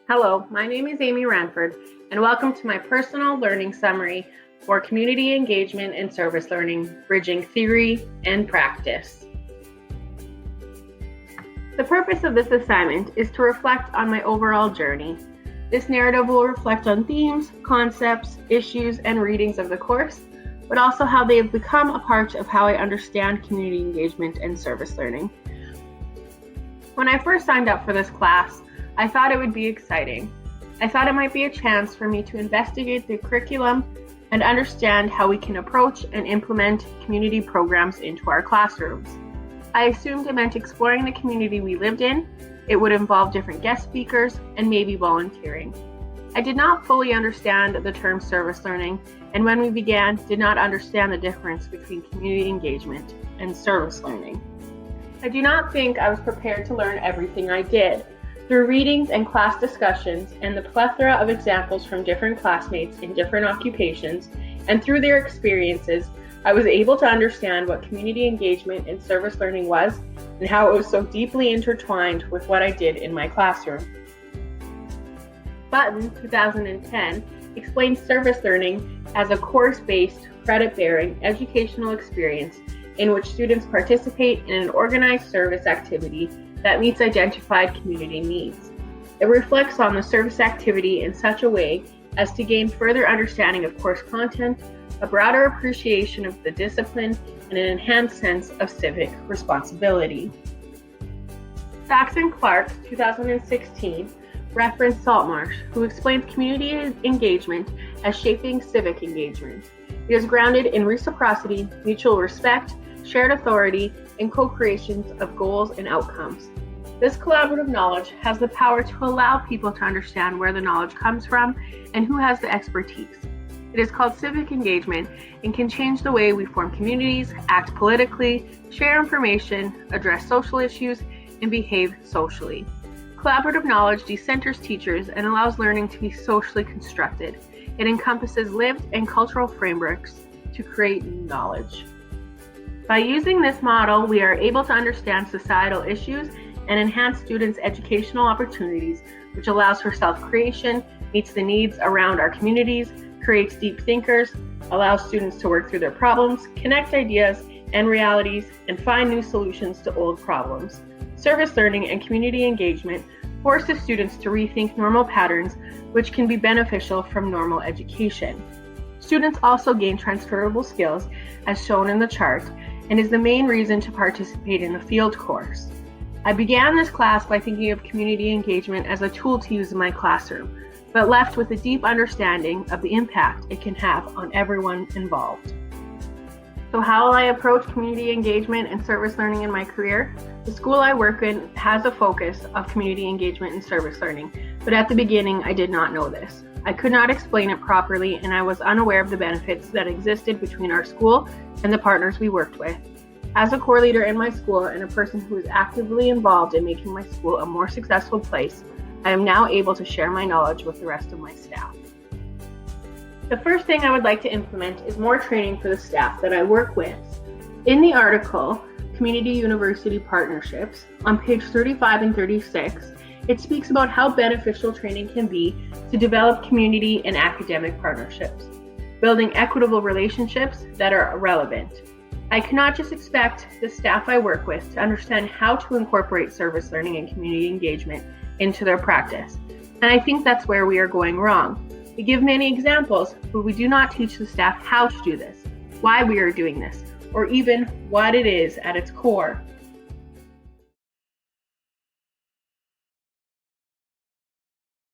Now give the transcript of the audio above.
Hello, my name is Amy Ranford, and welcome to my personal learning summary for community engagement and service learning, bridging theory and practice. The purpose of this assignment is to reflect on my overall journey. This narrative will reflect on themes, concepts, issues, and readings of the course, but also how they have become a part of how I understand community engagement and service learning. When I first signed up for this class, I thought it would be exciting. I thought it might be a chance for me to investigate the curriculum and understand how we can approach and implement community programs into our classrooms. I assumed it meant exploring the community we lived in. It would involve different guest speakers and maybe volunteering. I did not fully understand the term service learning, and when we began, did not understand the difference between community engagement and service learning. I do not think I was prepared to learn everything I did. Through readings and class discussions and the plethora of examples from different classmates in different occupations, and through their experiences, I was able to understand what community engagement and service learning was and how it was so deeply intertwined with what I did in my classroom. Button, 2010, explained service learning as a course-based, credit-bearing educational experience in which students participate in an organized service activity that meets identified community needs. It reflects on the service activity in such a way as to gain further understanding of course content, a broader appreciation of the discipline, and an enhanced sense of civic responsibility. Saxon Clark, 2016, referenced Saltmarsh, who explains community engagement as shaping civic engagement. It is grounded in reciprocity, mutual respect, shared authority, and co-creations of goals and outcomes. This collaborative knowledge has the power to allow people to understand where the knowledge comes from and who has the expertise. It is called civic engagement and can change the way we form communities, act politically, share information, address social issues, and behave socially. Collaborative knowledge decenters teachers and allows learning to be socially constructed. It encompasses lived and cultural frameworks to create new knowledge. By using this model, we are able to understand societal issues and enhance students' educational opportunities, which allows for self-creation, meets the needs around our communities, creates deep thinkers, allows students to work through their problems, connect ideas and realities, and find new solutions to old problems. Service learning and community engagement forces students to rethink normal patterns, which can be beneficial from normal education. Students also gain transferable skills, as shown in the chart, and is the main reason to participate in a field course. I began this class by thinking of community engagement as a tool to use in my classroom, but left with a deep understanding of the impact it can have on everyone involved. So how will I approach community engagement and service learning in my career? The school I work in has a focus of community engagement and service learning, but at the beginning I did not know this. I could not explain it properly, and I was unaware of the benefits that existed between our school and the partners we worked with. As a core leader in my school and a person who is actively involved in making my school a more successful place, I am now able to share my knowledge with the rest of my staff. The first thing I would like to implement is more training for the staff that I work with. In the article, Community University Partnerships, on page 35 and 36, it speaks about how beneficial training can be to develop community and academic partnerships, building equitable relationships that are relevant. I cannot just expect the staff I work with to understand how to incorporate service learning and community engagement into their practice, and I think that's where we are going wrong. We give many examples, but we do not teach the staff how to do this, why we are doing this, or even what it is at its core.